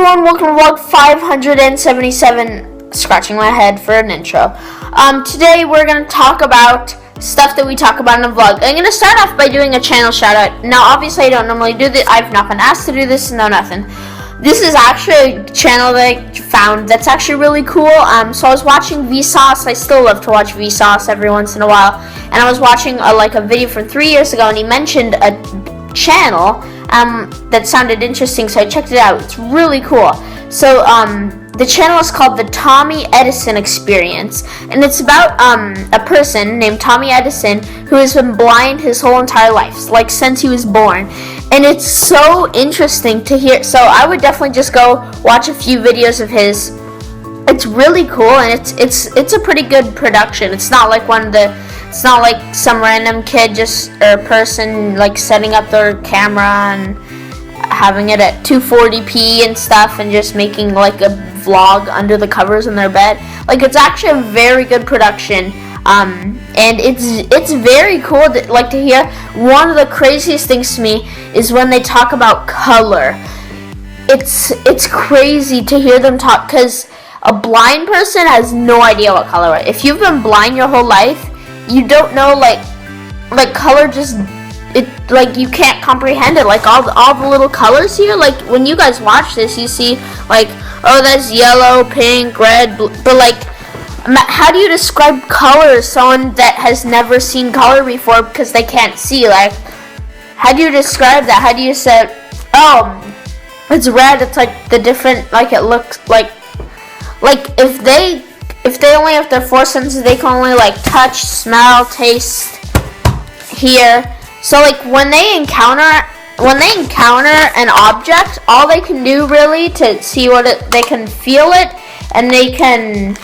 everyone, welcome to vlog 577, scratching my head for an intro. Today we're going to talk about stuff that we talk about in a vlog. I'm going to start off by doing a channel shout out. Now obviously I don't normally do this, I've not been asked to do this, no nothing. This is actually a channel that I found that's actually really cool. So I was watching Vsauce. I still love to watch Vsauce every once in a while. And I was watching a video from 3 years ago, and he mentioned a channel that sounded interesting, so I checked it out. It's really cool. So the channel is called the Tommy Edison Experience, and it's about a person named Tommy Edison who has been blind his whole entire life, like since he was born. And it's so interesting to hear. So I would definitely just go watch a few videos of his. It's really cool, and it's a pretty good production. It's not like it's not like some random kid or person like setting up their camera and having it at 240p and stuff and just making like a vlog under the covers in their bed. Like, it's actually a very good production, and it's very cool to hear. One of the craziest things to me is when they talk about color. It's crazy to hear them talk, because a blind person has no idea what color is. If you've been blind your whole life, you don't know like color, you can't comprehend it. Like all the little colors here, like when you guys watch this, you see like, oh, that's yellow, pink, red, blue, but like, how do you describe color to someone that has never seen color before because they can't see? Like, how do you describe that? How do you say, oh, it's red, it's like the different, like it looks like if they only have their four senses, they can only like touch, smell, taste, hear. So like when they encounter an object, all they can do really to see they can feel it and they can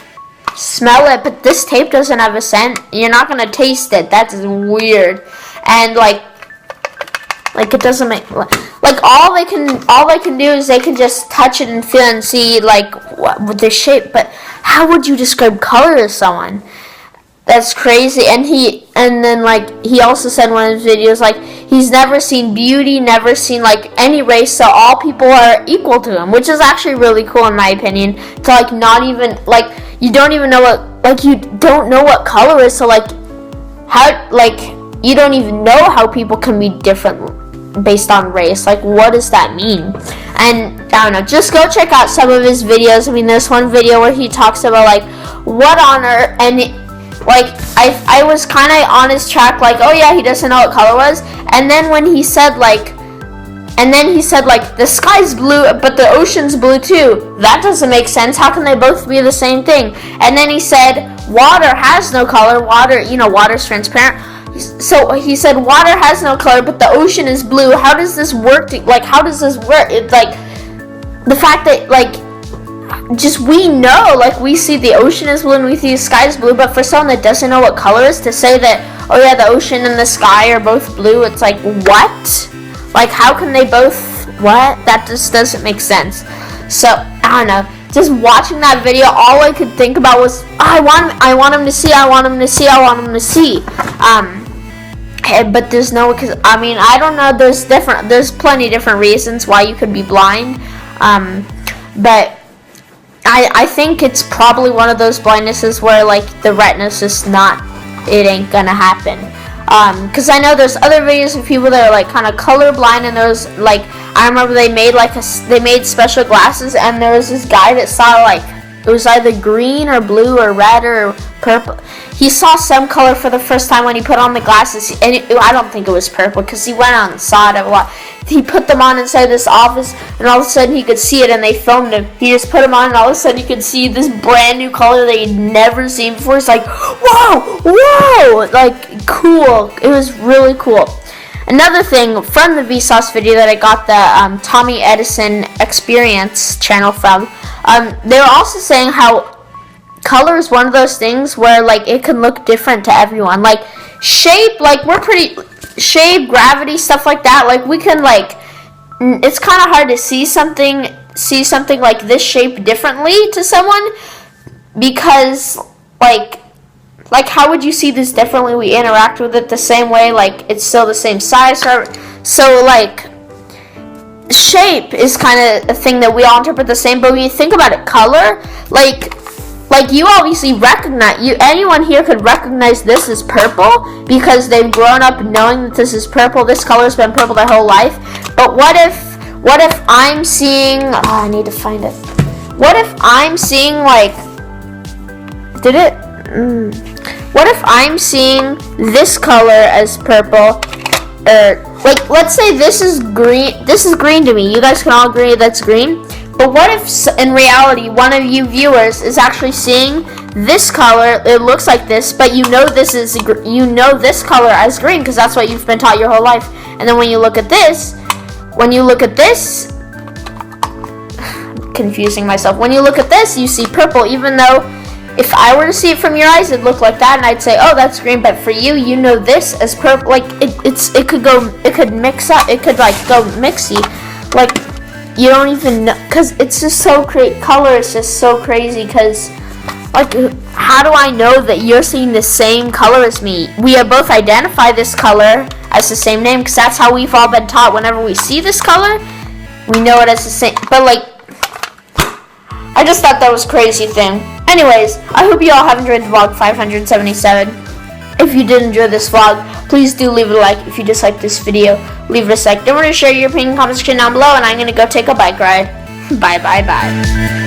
smell it, but this tape doesn't have a scent. You're not gonna taste it. That's weird. And like it doesn't make like all they can do is they can just touch it and feel and see like what the shape. But how would you describe color to someone? That's crazy. And he also said in one of his videos, like, he's never seen beauty, never seen like any race, so all people are equal to him, which is actually really cool in my opinion. To like not even like you don't even know you don't know what color is, so like how you don't even know how people can be different based on race. Like, what does that mean? And I don't know, just go check out some of his videos. I mean, there's one video where he talks about like what on earth, and I was kind of on his track, like, oh yeah, he doesn't know what color was, and then when he said like the sky's blue but the ocean's blue too, that doesn't make sense. How can they both be the same thing? And then he said water has no color. Water's transparent. So he said water has no color, but the ocean is blue. How does this work? How does this work? It's like the fact that we know, like, we see the ocean is blue and we see the sky is blue, but for someone that doesn't know what color is, to say that, oh yeah, the ocean and the sky are both blue, it's like, what? Like, how can they both, what? That just doesn't make sense. So, I don't know. Just watching that video, all I could think about was, I want him to see. But there's no, because, I mean, I don't know, there's plenty of different reasons why you could be blind, but I think it's probably one of those blindnesses where, like, the retina's just it ain't gonna happen. Because I know there's other videos of people that are, like, kind of colorblind, and there's, like, I remember they made special glasses, and there was this guy that saw, like, it was either green or blue or red or purple. He saw some color for the first time when he put on the glasses, and I don't think it was purple, because he went out and saw it a lot. He put them on inside this office, and all of a sudden he could see it, and they filmed him. He just put them on, and all of a sudden you could see this brand new color that he'd never seen before. It's like, whoa, like, cool. It was really cool. Another thing from the Vsauce video that I got the Tommy Edison Experience channel from, they were also saying how color is one of those things where, like, it can look different to everyone. Like, shape, like, shape, gravity, stuff like that. Like, we can, like, it's kind of hard to see something like this shape differently to someone, because, like, how would you see this differently? We interact with it the same way, like, it's still the same size. So, like, shape is kind of a thing that we all interpret the same, but when you think about it, color, like you obviously recognize, anyone here could recognize this as purple because they've grown up knowing that this is purple. This color's been purple their whole life. But what if I'm seeing, I need to find it. What if I'm seeing what if I'm seeing this color as purple, or let's say this is green to me. You guys can all agree that's green. But what if in reality one of you viewers is actually seeing this color, it looks like this, but you know this color as green because that's what you've been taught your whole life. And then when you look at this, confusing myself. When you look at this, you see purple, even though if I were to see it from your eyes, it'd look like that, and I'd say, oh, that's green. But for you, you know this as purple. Like it could mix up. It could go mixy. Like you don't even know, because it's just so great. Color is just so crazy. Because how do I know that you're seeing the same color as me? We both identify this color as the same name because that's how we've all been taught. Whenever we see this color, we know it as the same. But I just thought that was a crazy thing. Anyways, I hope you all have enjoyed vlog 577. If you did enjoy this vlog, please do leave a like. If you disliked this video, leave a dislike. Don't forget to share your opinion in the comment section down below, and I'm going to go take a bike ride. Bye.